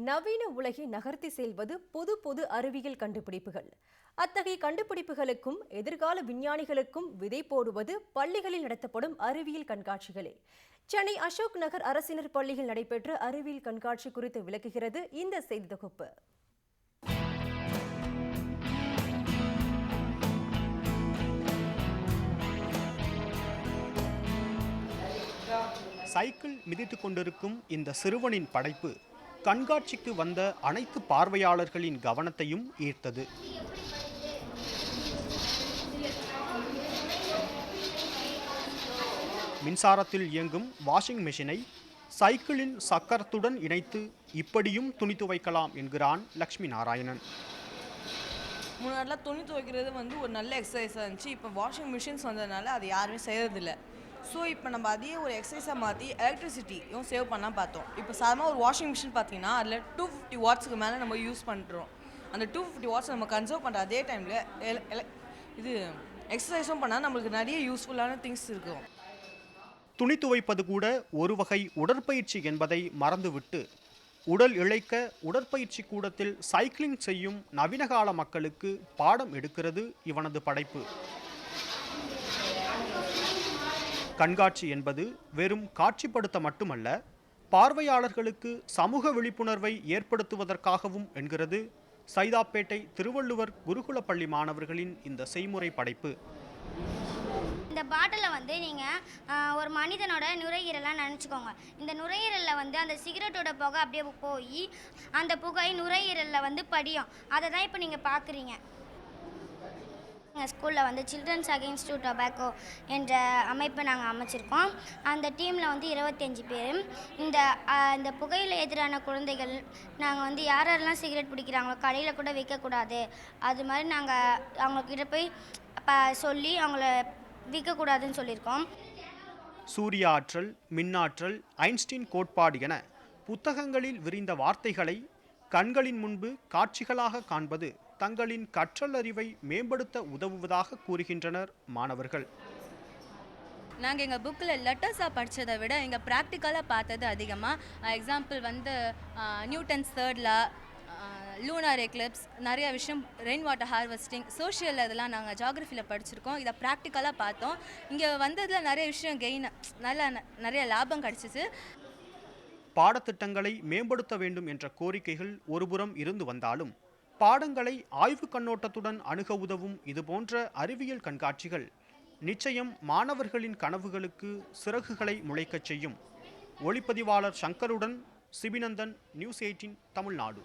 நவீன உலகை நகர்த்தி செல்வது புது புது அறிவியல் கண்டுபிடிப்புகள். அத்தகைய கண்டுபிடிப்புகளுக்கும் எதிர்கால விஞ்ஞானிகளுக்கும் விதை போடுவது பள்ளிகளில் நடத்தப்படும் அறிவியல் கண்காட்சிகளே. சென்னை அசோக் நகர் அரசினர் பள்ளியில் நடைபெற்ற அறிவியல் கண்காட்சி குறித்து விளக்குகிறது இந்த செய்தி தொகுப்பு. சைக்கிள் மிதித்துக் கொண்டிருக்கும் இந்த சிறுவனின் படைப்பு கண்காட்சிக்கு வந்த அனைத்து பார்வையாளர்களின் கவனத்தையும் ஈர்த்தது. மின்சாரத்தில் இயங்கும் வாஷிங் மெஷினை சைக்கிளின் சக்கரத்துடன் இணைத்து இப்படியும் துணி துவைக்கலாம் என்கிறான் லக்ஷ்மி நாராயணன். முன்னாடிலாம் துணி துவைக்கிறது ஒரு நல்ல எக்ஸசைஸாக இருந்துச்சு. இப்போ வாஷிங் மிஷின்ஸ் வந்ததுனால அது யாருமே செய்கிறதில்ல. ஸோ இப்போ நம்ம அதையே ஒரு எக்ஸசைஸாக மாற்றி எலக்ட்ரிசிட்டியும் சேவ் பண்ணால் பார்த்தோம். இப்போ சாதாரணமாக ஒரு வாஷிங் மிஷின் பார்த்தீங்கன்னா அதில் 250 வாட்ஸுக்கு மேலே நம்ம யூஸ் பண்ணுறோம். அந்த 250 வாட்ஸ் நம்ம கன்சர்வ் பண்ணுற அதே டைமில் இது எக்ஸசைஸும் பண்ணால் நம்மளுக்கு நிறைய யூஸ்ஃபுல்லான திங்ஸ் இருக்கும். துணி துவைப்பது கூட ஒரு வகை உடற்பயிற்சி என்பதை மறந்துவிட்டு உடல் இழைக்க உடற்பயிற்சி கூடத்தில் சைக்கிளிங் செய்யும் நவீனகால மக்களுக்கு பாடம் எடுக்கிறது இவனது படைப்பு. கண்காட்சி என்பது வெறும் காட்சிப்படுத்த மட்டுமல்ல, பார்வையாளர்களுக்கு சமூக விழிப்புணர்வை ஏற்படுத்துவதற்காகவும் என்கிறது சைதாப்பேட்டை திருவள்ளுவர் குருகுல பள்ளி மாணவர்களின் இந்த செய்முறை படைப்பு. இந்த பாட்டில் நீங்கள் ஒரு மனிதனோட நுரையீரலாம் நினச்சிக்கோங்க. இந்த நுரையீரலில் அந்த சிகரெட்டோட புகை அப்படியே போய் அந்த புகை நுரையீரலில் படியும். அதை தான் இப்போ நீங்கள் பார்க்குறீங்க. எங்கள் ஸ்கூலில் சில்ட்ரன்ஸ் அகெயின்ஸ்ட் டு டொபாக்கோ என்ற அமைப்பை நாங்கள் அமைச்சிருக்கோம். அந்த டீமில் 25 பேர். இந்த புகையில எதிரான குழந்தைகள் நாங்கள் யாரெல்லாம் சிகரெட் பிடிக்கிறாங்களோ கடையில் கூட விற்கக்கூடாது, அது மாதிரி நாங்கள் அவங்கக்கிட்ட போய் சொல்லி அவங்கள விற்கக்கூடாதுன்னு சொல்லியிருக்கோம். சூரிய ஆற்றல், மின்னாற்றல், ஐன்ஸ்டீன் கோட்பாடு என புத்தகங்களில் விரிந்த வார்த்தைகளை கண்களின் முன்பு காட்சிகளாக காண்பது தங்களின் கற்றல் அறிவை மேம்படுத்த உதவுவதாக கூறுகின்றனர் மாணவர்கள். நாங்கள் எங்கள் புக்கில் லெட்டர்ஸாக படித்ததை விட எங்கள் ப்ராக்டிக்கலாக பார்த்தது அதிகமாக. Example Newton's third law, lunar Eclipse, நிறைய விஷயம், ரெயின் வாட்டர் ஹார்வெஸ்டிங், சோஷியல் இதெல்லாம் நாங்கள் ஜியாகிரஃபியில் படிச்சிருக்கோம். இதை ப்ராக்டிக்கலாக பார்த்தோம். இங்கே வந்ததில் நிறைய விஷயம் நிறைய லாபம் கிடச்சிச்சு. பாடத்திட்டங்களை மேம்படுத்த வேண்டும் என்ற கோரிக்கைகள் ஒருபுறம் இருந்து வந்தாலும் பாடங்களை ஆய்வு கண்ணோட்டத்துடன் அணுக உதவும் இதுபோன்ற அறிவியல் கண்காட்சிகள் நிச்சயம் மாணவர்களின் கனவுகளுக்கு சிறகுகளை முளைக்கச் செய்யும். ஒளிப்பதிவாளர் சங்கருடன் சிபிநந்தன், நியூஸ் 18 தமிழ்நாடு.